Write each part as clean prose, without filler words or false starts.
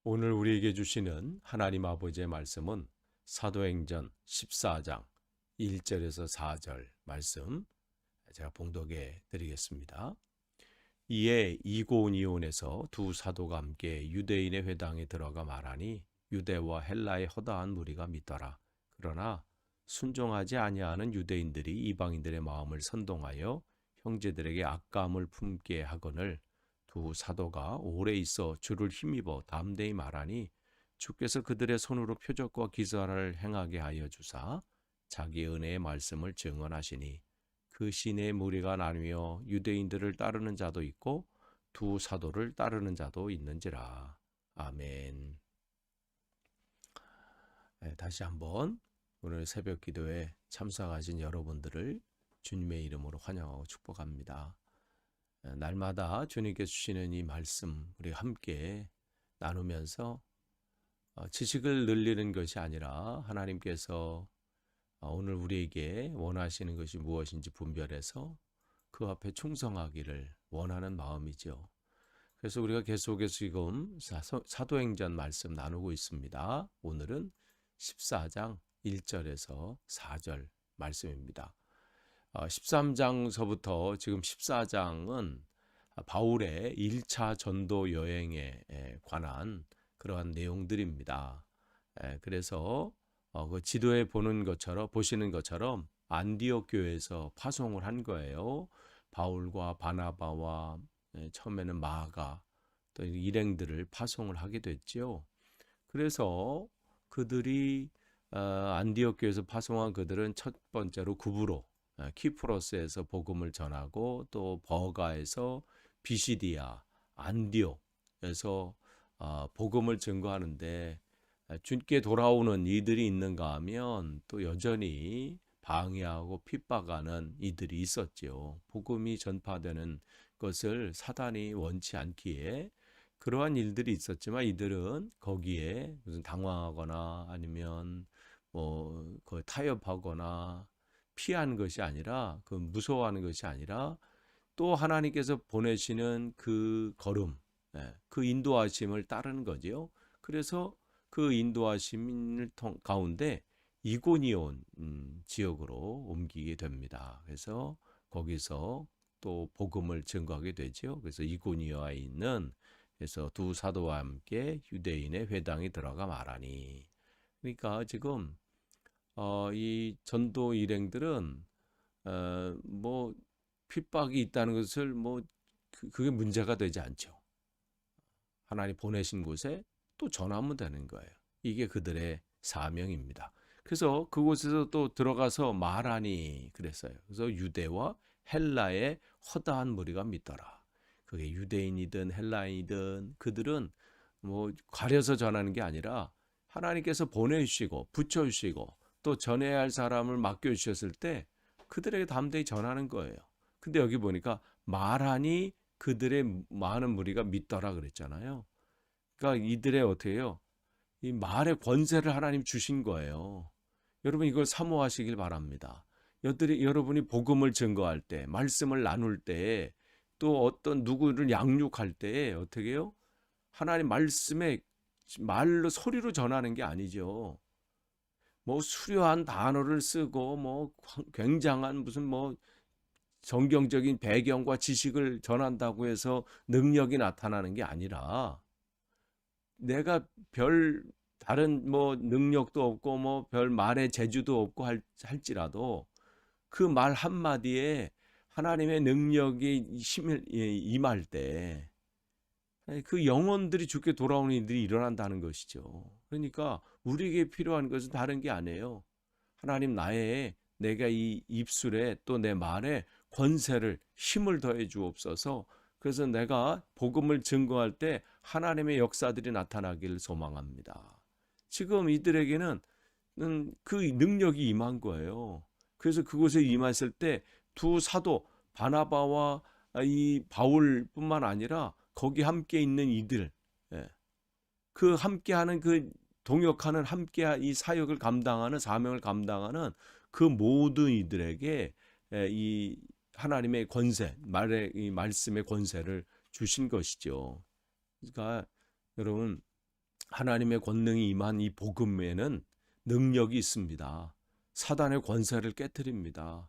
오늘 우리에게 주시는 하나님 아버지의 말씀은 사도행전 14장 1절에서 4절 말씀 제가 봉독해 드리겠습니다. 이에 이고니온에서 두 사도가 함께 유대인의 회당에 들어가 말하니 유대와 헬라의 허다한 무리가 믿더라. 그러나 순종하지 아니하는 유대인들이 이방인들의 마음을 선동하여 형제들에게 악감을 품게 하거늘 두 사도가 오래 있어 주를 힘입어 담대히 말하니 주께서 그들의 손으로 표적과 기사를 행하게 하여 주사 자기 은혜의 말씀을 증언하시니 그 시내의 무리가 나뉘어 유대인들을 따르는 자도 있고 두 사도를 따르는 자도 있는지라. 아멘. 다시 한번 오늘 새벽 기도에 참석하신 여러분들을 주님의 이름으로 환영하고 축복합니다. 날마다 주님께서 주시는 이 말씀 우리 함께 나누면서 지식을 늘리는 것이 아니라 하나님께서 오늘 우리에게 원하시는 것이 무엇인지 분별해서 그 앞에 충성하기를 원하는 마음이죠. 그래서 우리가 계속해서 지금 사도행전 말씀 나누고 있습니다. 오늘은 14장 1절에서 4절 말씀입니다. 13장서부터 지금 14장은 바울의 1차 전도 여행에 관한 그러한 내용들입니다. 그래서 그 지도에 보시는 것처럼 안디옥 교회에서 파송을 한 거예요. 바울과 바나바와 처음에는 마가 또 일행들을 파송을 하게 됐죠. 그래서 그들이 안디옥 교회에서 파송한 그들은 첫 번째로 구브로 키프로스에서 복음을 전하고 또 버가에서 비시디아 안디옥에서 복음을 증거하는데 주께 돌아오는 이들이 있는가 하면 또 여전히 방해하고 핍박하는 이들이 있었죠. 복음이 전파되는 것을 사단이 원치 않기에 그러한 일들이 있었지만 이들은 거기에 무슨 당황하거나 아니면 그 타협하거나 피한 것이 아니라 그 무서워하는 것이 아니라 또 하나님께서 보내시는 그 걸음, 그 인도하심을 따르는 거지요. 그래서 그 인도하심 가운데 이고니온 지역으로 옮기게 됩니다. 그래서 거기서 또 복음을 증거하게 되죠. 그래서 이고니아에 있는 그래서 두 사도와 함께 유대인의 회당에 들어가 말하니. 그러니까 지금 이 전도 일행들은 뭐 핍박이 있다는 것을 그게 문제가 되지 않죠. 하나님 보내신 곳에 또 전하면 되는 거예요. 이게 그들의 사명입니다. 그래서 그곳에서 또 들어가서 말하니 그랬어요. 그래서 유대와 헬라의 허다한 무리가 믿더라. 그게 유대인이든 헬라인이든 그들은 가려서 전하는 게 아니라 하나님께서 보내주시고 붙여주시고 또 전해야 할 사람을 맡겨주셨을 때 그들에게 담대히 전하는 거예요. 근데 여기 보니까 말하니 그들의 많은 무리가 믿더라 그랬잖아요. 그러니까 이들의 어떻게 해요? 이 말의 권세를 하나님 주신 거예요. 여러분 이걸 사모하시길 바랍니다. 여러분이 복음을 증거할 때, 말씀을 나눌 때, 또 어떤 누구를 양육할 때 어떻게 해요? 하나님 말씀에 말로 소리로 전하는 게 아니죠. 수려한 단어를 쓰고 굉장한 무슨 정경적인 배경과 지식을 전한다고 해서 능력이 나타나는 게 아니라 내가 별 다른 능력도 없고 별 말의 재주도 없고 할지라도 그 말 한마디에 하나님의 능력이 힘을 임할 때 그 영혼들이 주께 돌아오는 일들이 일어난다는 것이죠. 그러니까 우리에게 필요한 것은 다른 게 아니에요. 하나님 내가 이 입술에 또 내 말에 권세를 힘을 더해 주옵소서. 그래서 내가 복음을 증거할 때 하나님의 역사들이 나타나기를 소망합니다. 지금 이들에게는 그 능력이 임한 거예요. 그래서 그곳에 임했을 때 두 사도 바나바와 이 바울뿐만 아니라 거기 함께 있는 이들, 그 함께하는 그 동역하는 함께 이 사역을 감당하는 사명을 감당하는 그 모든 이들에게 이 하나님의 권세, 이 말씀의 권세를 주신 것이죠. 그러니까 여러분 하나님의 권능이 임한 이 복음에는 능력이 있습니다. 사단의 권세를 깨뜨립니다.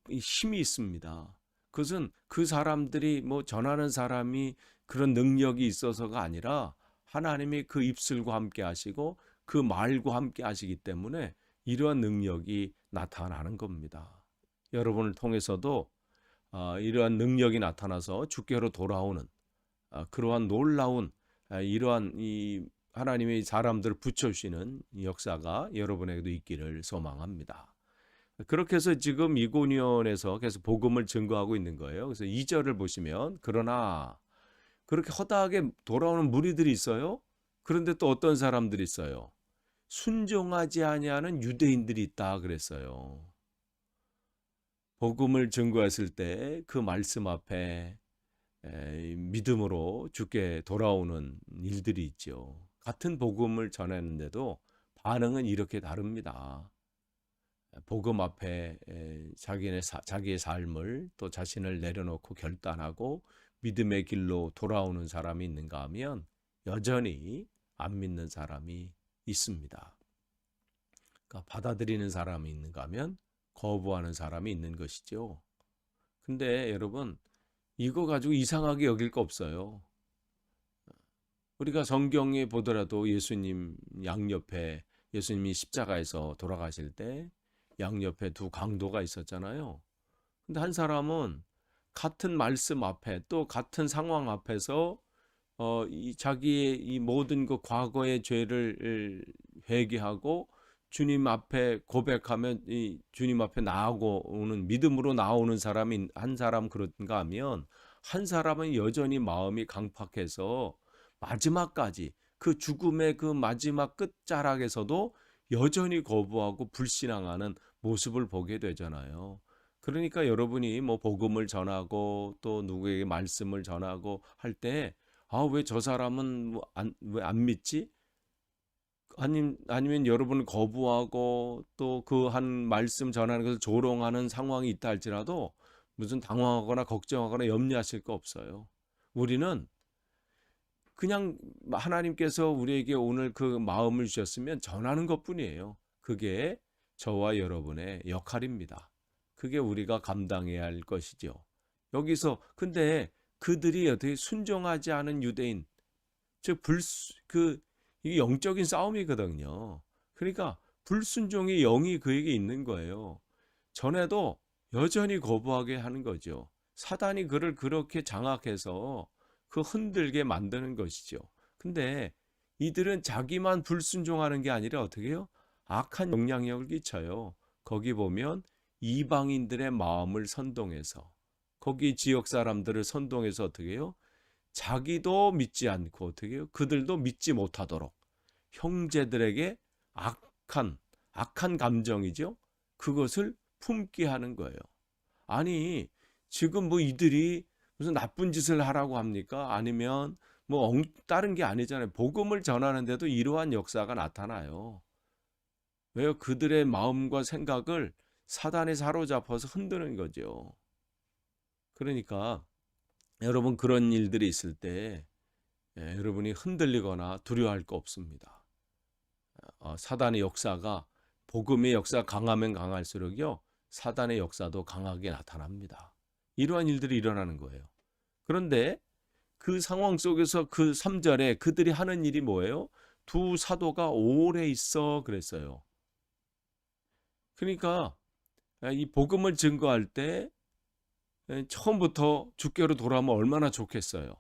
이 힘이 있습니다. 그것은 그 사람들이 뭐 전하는 사람이 그런 능력이 있어서가 아니라 하나님이 그 입술과 함께 하시고 그 말과 함께 하시기 때문에 이러한 능력이 나타나는 겁니다. 여러분을 통해서도 이러한 능력이 나타나서 주께로 돌아오는 그러한 놀라운 이러한 이 하나님의 사람들을 붙여주시는 역사가 여러분에게도 있기를 소망합니다. 그렇게 해서 지금 이고니온에서 계속 복음을 증거하고 있는 거예요. 그래서 2절을 보시면 그러나 그렇게 허다하게 돌아오는 무리들이 있어요. 그런데 또 어떤 사람들이 있어요. 순종하지 아니하는 유대인들이 있다 그랬어요. 복음을 증거했을 때 그 말씀 앞에 믿음으로 주께 돌아오는 일들이 있죠. 같은 복음을 전했는데도 반응은 이렇게 다릅니다. 복음 앞에 자기의 삶을 또 자신을 내려놓고 결단하고 믿음의 길로 돌아오는 사람이 있는가 하면 여전히 안 믿는 사람이 있습니다. 그러니까 받아들이는 사람이 있는가 하면 거부하는 사람이 있는 것이죠. 근데 여러분 이거 가지고 이상하게 여길 거 없어요. 우리가 성경에 보더라도 예수님 양옆에 예수님이 십자가에서 돌아가실 때 양옆에 두 강도가 있었잖아요. 근데 한 사람은 같은 말씀 앞에 또 같은 상황 앞에서 이 자기의 이 모든 그 과거의 죄를 회개하고 주님 앞에 고백하면 이 주님 앞에 나오는 믿음으로 나오는 사람이 한 사람 그런가 하면 한 사람은 여전히 마음이 강팍해서 마지막까지 그 죽음의 그 마지막 끝자락에서도 여전히 거부하고 불신앙하는 모습을 보게 되잖아요. 그러니까 여러분이 뭐 복음을 전하고 또 누구에게 말씀을 전하고 할 때 왜 저 사람은 왜 안 믿지? 아니면 여러분을 거부하고 또 그 한 말씀 전하는 것을 조롱하는 상황이 있다 할지라도 무슨 당황하거나 걱정하거나 염려하실 거 없어요. 우리는 그냥 하나님께서 우리에게 오늘 그 마음을 주셨으면 전하는 것뿐이에요. 그게 저와 여러분의 역할입니다. 그게 우리가 감당해야 할 것이죠. 여기서 근데 그들이 어떻게 순종하지 않은 유대인, 즉 이게 영적인 싸움이거든요. 그러니까 불순종의 영이 그에게 있는 거예요. 전에도 여전히 거부하게 하는 거죠. 사단이 그를 그렇게 장악해서 그 흔들게 만드는 것이죠. 근데 이들은 자기만 불순종하는 게 아니라 어떻게 해요? 악한 영향력을 끼쳐요. 거기 보면 이방인들의 마음을 선동해서 거기 지역 사람들을 선동해서 어떻게 해요? 자기도 믿지 않고 어떻게 해요? 그들도 믿지 못하도록 형제들에게 악한 감정이죠. 그것을 품게 하는 거예요. 아니 지금 뭐 이들이 무슨 나쁜 짓을 하라고 합니까? 아니면 뭐 다른 게 아니잖아요. 복음을 전하는데도 이러한 역사가 나타나요. 왜요? 그들의 마음과 생각을 사단에 사로잡아서 흔드는 거죠. 그러니까 여러분 그런 일들이 있을 때 여러분이 흔들리거나 두려워할 거 없습니다. 사단의 역사가 복음의 역사가 강하면 강할수록요 사단의 역사도 강하게 나타납니다. 이러한 일들이 일어나는 거예요. 그런데 그 상황 속에서 그 3절에 그들이 하는 일이 뭐예요? 두 사도가 오래 있어 그랬어요. 그러니까 이 복음을 증거할 때 처음부터 주께로 돌아오면 얼마나 좋겠어요.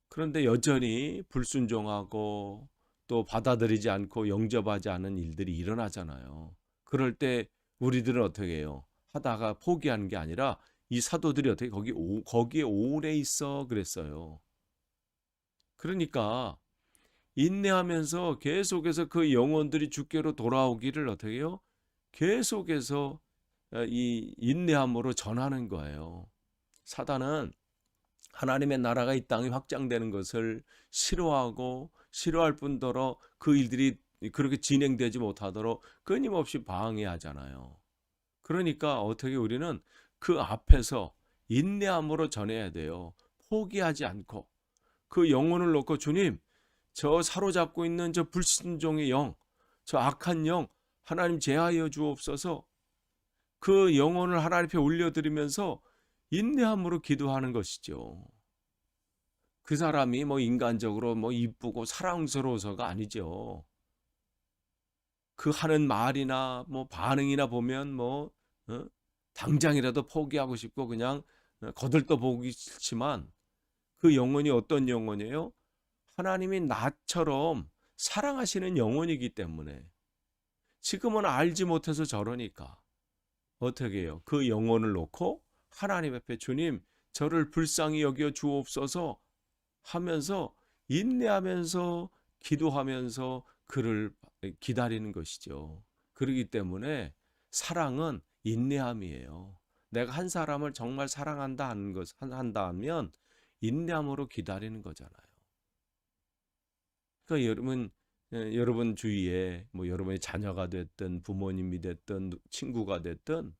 그런데 여전히 불순종하고 또 받아들이지 않고 영접하지 않은 일들이 일어나잖아요. 그럴 때 우리들은 어떻게 해요? 하다가 포기하는 게 아니라 이 사도들이 어떻게 거기에 오래 있어 그랬어요. 그러니까 인내하면서 계속해서 그 영혼들이 주께로 돌아오기를 어떻게 해요? 계속해서 이 인내함으로 전하는 거예요. 사단은 하나님의 나라가 이 땅에 확장되는 것을 싫어할 뿐더러 그 일들이 그렇게 진행되지 못하도록 끊임없이 방해하잖아요. 그러니까 어떻게 우리는 그 앞에서 인내함으로 전해야 돼요. 포기하지 않고 그 영혼을 놓고 주님 저 사로잡고 있는 저 불순종의 영, 저 악한 영 하나님 제하여 주옵소서. 그 영혼을 하나님 앞에 올려드리면서 인내함으로 기도하는 것이죠. 그 사람이 뭐 인간적으로 뭐 이쁘고 사랑스러워서가 아니죠. 그 하는 말이나 뭐 반응이나 보면 뭐 당장이라도 포기하고 싶고 그냥 거들떠 보기 싫지만 그 영혼이 어떤 영혼이에요? 하나님이 나처럼 사랑하시는 영혼이기 때문에 지금은 알지 못해서 저러니까 어떻게 해요? 그 영혼을 놓고 하나님 앞에 주님 저를 불쌍히 여겨 주옵소서 하면서 인내하면서 기도하면서 그를 기다리는 것이죠. 그렇기 때문에 사랑은 인내함이에요. 내가 한 사람을 정말 사랑한다 하는 것 한다면 인내함으로 기다리는 거잖아요. 그러니까 여러분 주위에 뭐 여러분의 자녀가 됐든 부모님이 됐든 친구가 됐든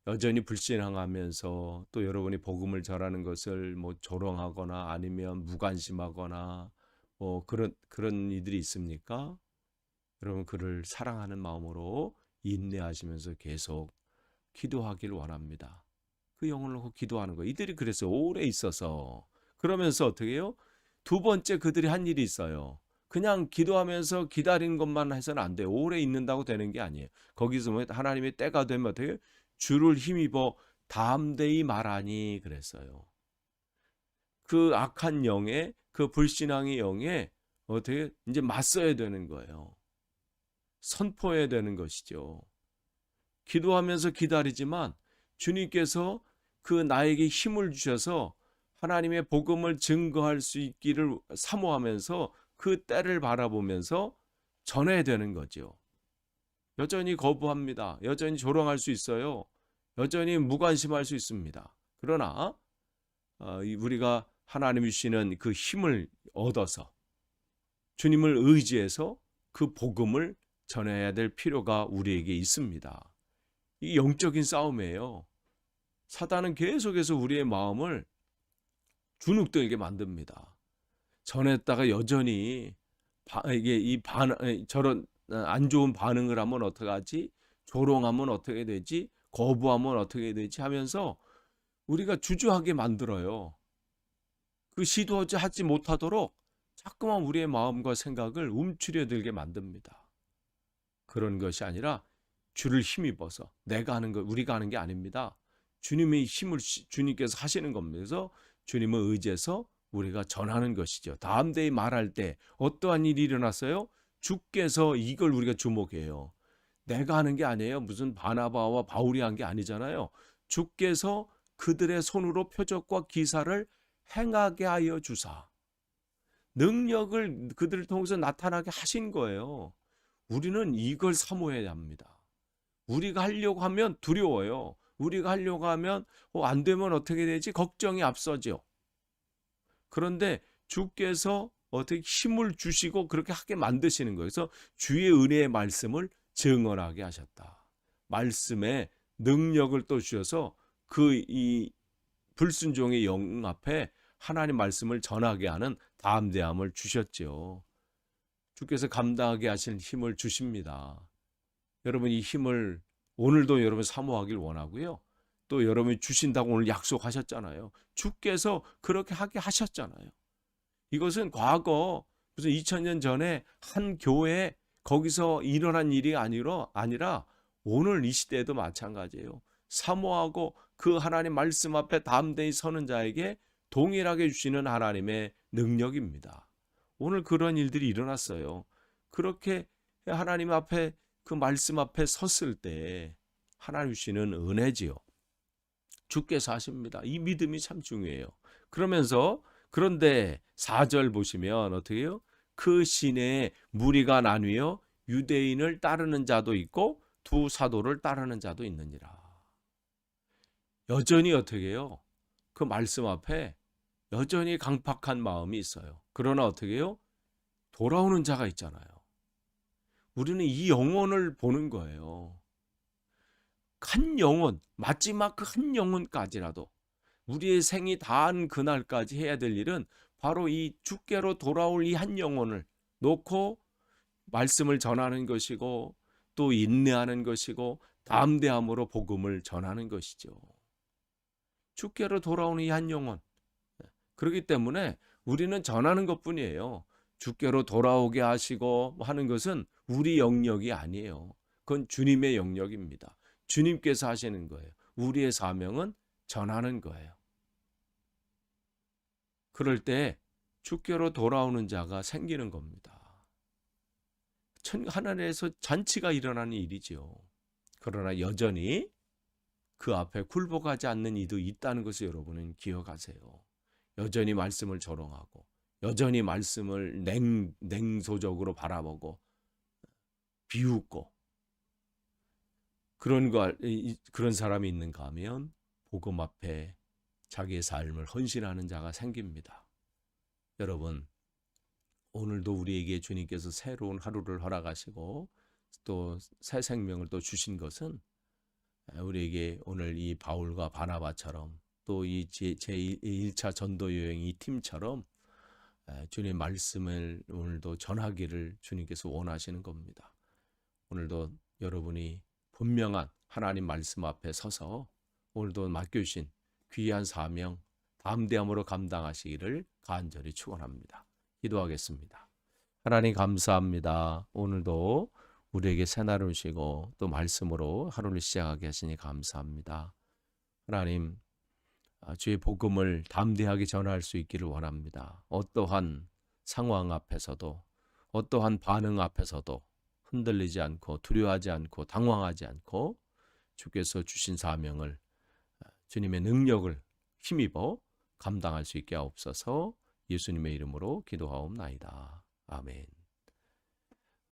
여전히 불신앙하면서 또 여러분이 복음을 전하는 것을 뭐 조롱하거나 아니면 무관심하거나 뭐 그런 이들이 있습니까? 여러분 그를 사랑하는 마음으로 인내하시면서 계속 기도하길 원합니다. 그 영혼을 놓고 기도하는 거예요. 이들이 그래서 오래 있어서 그러면서 어떻게 해요? 두 번째 그들이 한 일이 있어요. 그냥 기도하면서 기다리는 것만 해서는 안 돼요. 오래 있는다고 되는 게 아니에요. 거기서 뭐 하나님의 때가 되면 어떻게 해요? 주를 힘입어 담대히 말하니 그랬어요. 그 악한 영에 그 불신앙의 영에 어떻게 이제 맞서야 되는 거예요. 선포해야 되는 것이죠. 기도하면서 기다리지만 주님께서 그 나에게 힘을 주셔서 하나님의 복음을 증거할 수 있기를 사모하면서 그 때를 바라보면서 전해야 되는 거죠. 여전히 거부합니다. 여전히 조롱할 수 있어요. 여전히 무관심할 수 있습니다. 그러나 우리가 하나님이 주시는 그 힘을 얻어서 주님을 의지해서 그 복음을 전해야 될 필요가 우리에게 있습니다. 이 영적인 싸움이에요. 사단은 계속해서 우리의 마음을 주눅들게 만듭니다. 전했다가 여전히 저런 안 좋은 반응을 하면 어떡하지? 조롱하면 어떻게 되지? 거부하면 어떻게 되지? 하면서 우리가 주저하게 만들어요. 그 시도하지 못하도록 자꾸만 우리의 마음과 생각을 움츠려들게 만듭니다. 그런 것이 아니라 주를 힘입어서 내가 하는 것, 우리가 하는 게 아닙니다. 주님의 힘을 주님께서 하시는 겁니다. 그래서 주님을 의지해서 우리가 전하는 것이죠. 담대히 말할 때 어떠한 일이 일어났어요? 주께서 이걸 우리가 주목해요. 내가 하는 게 아니에요. 무슨 바나바와 바울이 한 게 아니잖아요. 주께서 그들의 손으로 표적과 기사를 행하게 하여 주사 능력을 그들을 통해서 나타나게 하신 거예요. 우리는 이걸 사모해야 합니다. 우리가 하려고 하면 두려워요. 우리가 하려고 하면 안 되면 어떻게 되지? 걱정이 앞서죠. 그런데 주께서 어떻게 힘을 주시고 그렇게 하게 만드시는 거예요. 그래서 주의 은혜의 말씀을 증언하게 하셨다. 말씀에 능력을 또 주셔서 이 불순종의 영 앞에 하나님 말씀을 전하게 하는 담대함을 주셨죠. 주께서 감당하게 하실 힘을 주십니다. 여러분 이 힘을 오늘도 여러분 사모하길 원하고요. 또 여러분이 주신다고 오늘 약속하셨잖아요. 주께서 그렇게 하게 하셨잖아요. 이것은 과거 무슨 2000년 전에 한 교회 거기서 일어난 일이 아니라 오늘 이 시대에도 마찬가지예요. 사모하고 그 하나님 말씀 앞에 담대히 서는 자에게 동일하게 주시는 하나님의 능력입니다. 오늘 그런 일들이 일어났어요. 그렇게 하나님 앞에 그 말씀 앞에 섰을 때 하나님 주시는 은혜지요. 주께서 하십니다. 이 믿음이 참 중요해요. 그런데 4절 보시면 어떻게 해요? 그 시내에 무리가 나뉘어 유대인을 따르는 자도 있고 두 사도를 따르는 자도 있느니라. 여전히 어떻게 해요? 그 말씀 앞에 여전히 강팍한 마음이 있어요. 그러나 어떻게 해요? 돌아오는 자가 있잖아요. 우리는 이 영혼을 보는 거예요. 한 영혼, 마지막 그 한 영혼까지라도 우리의 생이 다한 그날까지 해야 될 일은 바로 이 주께로 돌아올 이 한 영혼을 놓고 말씀을 전하는 것이고 또 인내하는 것이고 담대함으로 복음을 전하는 것이죠. 주께로 돌아오는 이 한 영혼. 그렇기 때문에 우리는 전하는 것뿐이에요. 주께로 돌아오게 하시고 하는 것은 우리 영역이 아니에요. 그건 주님의 영역입니다. 주님께서 하시는 거예요. 우리의 사명은 전하는 거예요. 그럴 때 주께로 돌아오는 자가 생기는 겁니다. 하늘에서 잔치가 일어나는 일이죠. 그러나 여전히 그 앞에 굴복하지 않는 이도 있다는 것을 여러분은 기억하세요. 여전히 말씀을 조롱하고 여전히 말씀을 냉소적으로 바라보고 비웃고 그런 사람이 있는가 하면 복음 앞에 자기의 삶을 헌신하는 자가 생깁니다. 여러분, 오늘도 우리에게 주님께서 새로운 하루를 허락하시고 또 새 생명을 또 주신 것은 우리에게 오늘 이 바울과 바나바처럼 또 이 제1차 전도 여행 이 팀처럼 주님의 말씀을 오늘도 전하기를 주님께서 원하시는 겁니다. 오늘도 여러분이 분명한 하나님 말씀 앞에 서서 오늘도 맡겨주신 귀한 사명 담대함으로 감당하시기를 간절히 축원합니다. 기도하겠습니다. 하나님 감사합니다. 오늘도 우리에게 새날을 주시고 또 말씀으로 하루를 시작하게 하시니 감사합니다. 하나님, 주의 복음을 담대하게 전할 수 있기를 원합니다. 어떠한 상황 앞에서도 어떠한 반응 앞에서도 흔들리지 않고 두려워하지 않고 당황하지 않고 주께서 주신 사명을 주님의 능력을 힘입어 감당할 수 있게 하옵소서. 예수님의 이름으로 기도하옵나이다. 아멘.